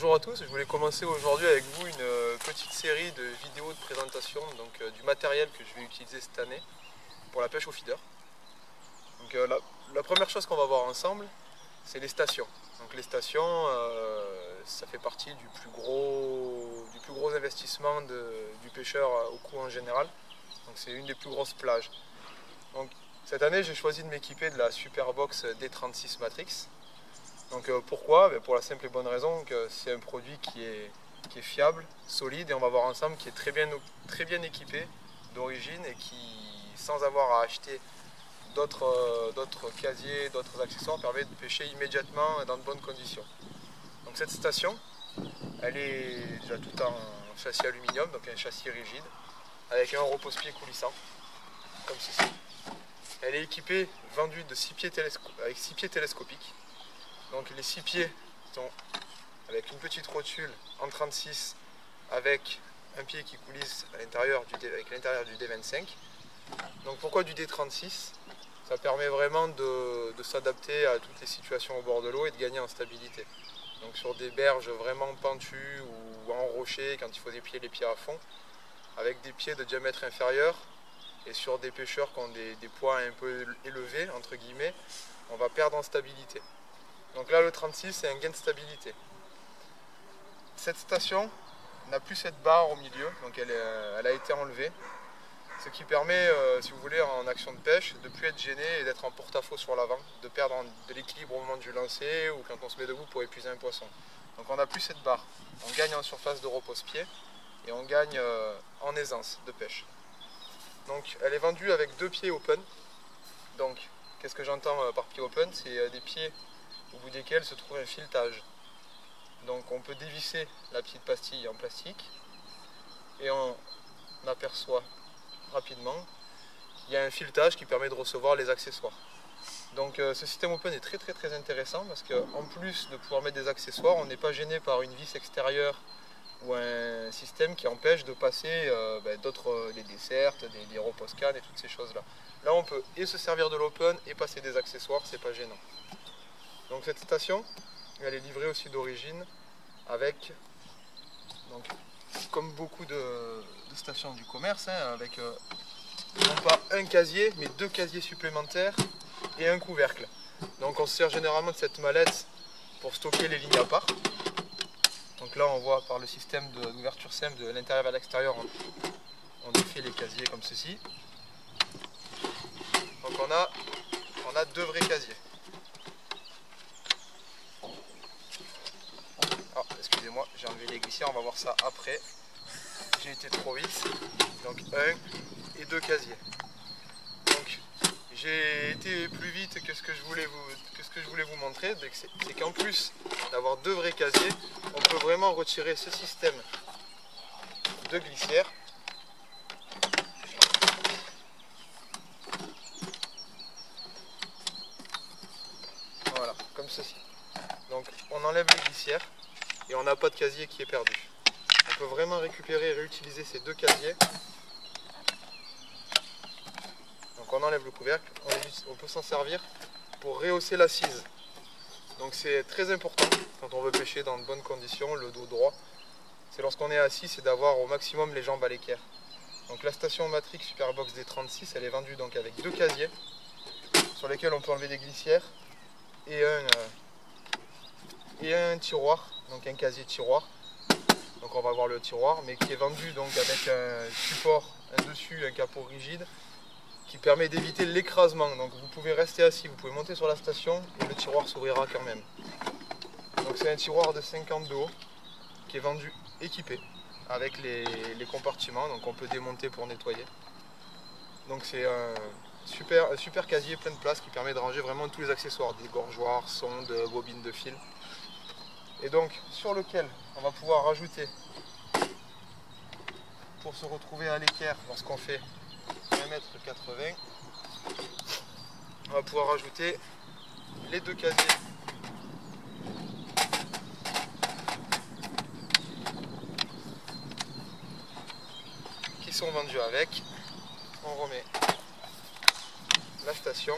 Bonjour à tous, je voulais commencer aujourd'hui avec vous une petite série de vidéos de présentation du matériel que je vais utiliser cette année pour la pêche au feeder. Donc, la première chose qu'on va voir ensemble, c'est les stations. Donc, les stations, ça fait partie du plus gros investissement du pêcheur au coup en général. Donc, c'est une des plus grosses plages. Donc, cette année, j'ai choisi de m'équiper de la Superbox D36 Matrix. Donc pourquoi? Pour la simple et bonne raison que c'est un produit qui est fiable, solide, et on va voir ensemble qui est très bien équipé d'origine et qui, sans avoir à acheter d'autres casiers, d'autres accessoires, permet de pêcher immédiatement dans de bonnes conditions. Donc cette station, elle est déjà toute en châssis aluminium, donc un châssis rigide, avec un repose-pied coulissant, comme ceci. Elle est équipée, vendue de 6 pieds avec 6 pieds télescopiques. Donc les 6 pieds sont avec une petite rotule en 36 avec un pied qui coulisse à l'intérieur du D25. Donc pourquoi du D36? Ça permet vraiment de s'adapter à toutes les situations au bord de l'eau et de gagner en stabilité. Donc sur des berges vraiment pentues ou en rocher quand il faut déplier les pieds à fond, avec des pieds de diamètre inférieur et sur des pêcheurs qui ont des poids un peu élevés, entre guillemets, on va perdre en stabilité. Donc là, le 36, c'est un gain de stabilité. Cette station n'a plus cette barre au milieu, donc elle a été enlevée. Ce qui permet, si vous voulez, en action de pêche, de ne plus être gêné et d'être en porte-à-faux sur l'avant, de perdre de l'équilibre au moment du lancer ou quand on se met debout pour épuiser un poisson. Donc on n'a plus cette barre. On gagne en surface de repose-pied et on gagne en aisance de pêche. Donc elle est vendue avec 2 pieds open. Donc qu'est-ce que j'entends par pied open? C'est des pieds au bout desquels se trouve un filetage. Donc on peut dévisser la petite pastille en plastique et on aperçoit rapidement qu'il y a un filetage qui permet de recevoir les accessoires. Donc ce système open est très intéressant parce qu'en plus de pouvoir mettre des accessoires, on n'est pas gêné par une vis extérieure ou un système qui empêche de passer des dessertes, des repose-cannes et toutes ces choses là. Là on peut et se servir de l'open et passer des accessoires, c'est pas gênant. Donc cette station, elle est livrée aussi d'origine avec, donc, comme beaucoup de stations du commerce, avec non pas un casier, mais 2 casiers supplémentaires et un couvercle. Donc on se sert généralement de cette mallette pour stocker les lignes à part. Donc là on voit par le système d'ouverture simple de l'intérieur vers l'extérieur, on défait les casiers comme ceci. Donc on a 2 vrais casiers. Alors, excusez-moi, j'ai enlevé les glissières, on va voir ça après. J'ai été trop vite. Donc 1 et 2 casiers. Donc j'ai été plus vite que ce que je voulais vous montrer. C'est qu'en plus d'avoir 2 vrais casiers, on peut vraiment retirer ce système de glissière. Voilà, comme ceci. Donc on enlève les glissières et on n'a pas de casier qui est perdu. On peut vraiment récupérer et réutiliser ces 2 casiers. Donc on enlève le couvercle, on peut s'en servir pour rehausser l'assise. Donc c'est très important quand on veut pêcher dans de bonnes conditions, le dos droit. C'est lorsqu'on est assis, c'est d'avoir au maximum les jambes à l'équerre. Donc la station Matrix Superbox D36, elle est vendue donc avec 2 casiers sur lesquels on peut enlever des glissières et un tiroir, donc un casier tiroir. Donc on va voir le tiroir, mais qui est vendu donc avec un support, un dessus, un capot rigide qui permet d'éviter l'écrasement. Donc vous pouvez rester assis, vous pouvez monter sur la station et le tiroir s'ouvrira quand même. Donc c'est un tiroir de 50 de haut qui est vendu équipé avec les compartiments, donc on peut démonter pour nettoyer. Donc c'est un super casier plein de place qui permet de ranger vraiment tous les accessoires, des gorgeoirs, sondes, bobines de fil. Et donc sur lequel on va pouvoir rajouter, pour se retrouver à l'équerre lorsqu'on fait 1,80 m, on va pouvoir rajouter les 2 casiers qui sont vendus avec. On remet la station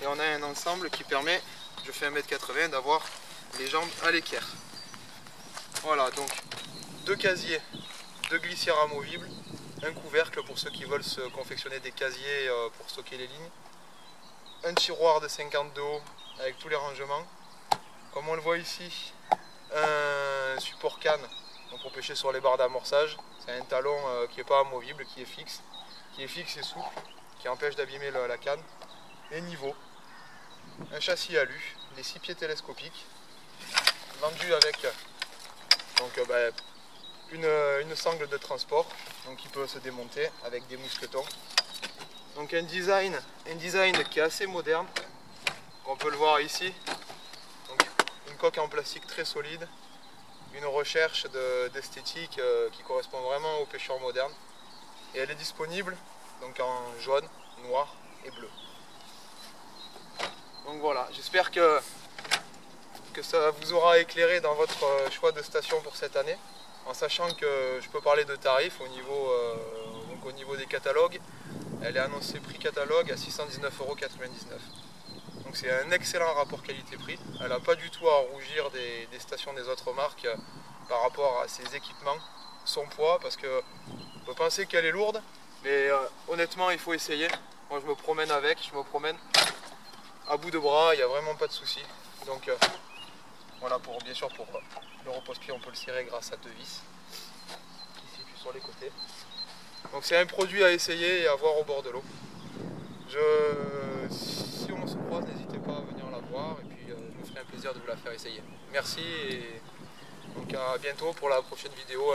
et on a un ensemble qui permet, je fais 1,80 m, d'avoir les jambes à l'équerre. Voilà, donc 2 casiers, 2 glissières amovibles, un couvercle pour ceux qui veulent se confectionner des casiers pour stocker les lignes, un tiroir de 50 de haut avec tous les rangements, comme on le voit ici, un support canne donc pour pêcher sur les barres d'amorçage. C'est un talon qui n'est pas amovible, qui est fixe et souple, qui empêche d'abîmer la canne. Les niveaux, un châssis alu, les 6 pieds télescopiques, vendu avec donc, une sangle de transport donc, qui peut se démonter avec des mousquetons. Donc un design qui est assez moderne, on peut le voir ici. Donc, une coque en plastique très solide, une recherche d'esthétique qui correspond vraiment aux pêcheurs modernes. Et elle est disponible donc en jaune, noir et bleu. Donc voilà, j'espère que ça vous aura éclairé dans votre choix de station pour cette année, en sachant que je peux parler de tarifs au niveau des catalogues. Elle est annoncée prix catalogue à 619,99 €. Donc c'est un excellent rapport qualité-prix. Elle n'a pas du tout à rougir des stations des autres marques par rapport à ses équipements, son poids, parce que on peut penser qu'elle est lourde, mais honnêtement il faut essayer. Moi je me promène à bout de bras, il n'y a vraiment pas de souci. Donc voilà, bien sûr pour le repose-pied on peut le serrer grâce à 2 vis qui se situent sur les côtés. Donc c'est un produit à essayer et à voir au bord de l'eau. Si on se croise, n'hésitez pas à venir la voir et puis je me ferai un plaisir de vous la faire essayer. Merci et donc à bientôt pour la prochaine vidéo.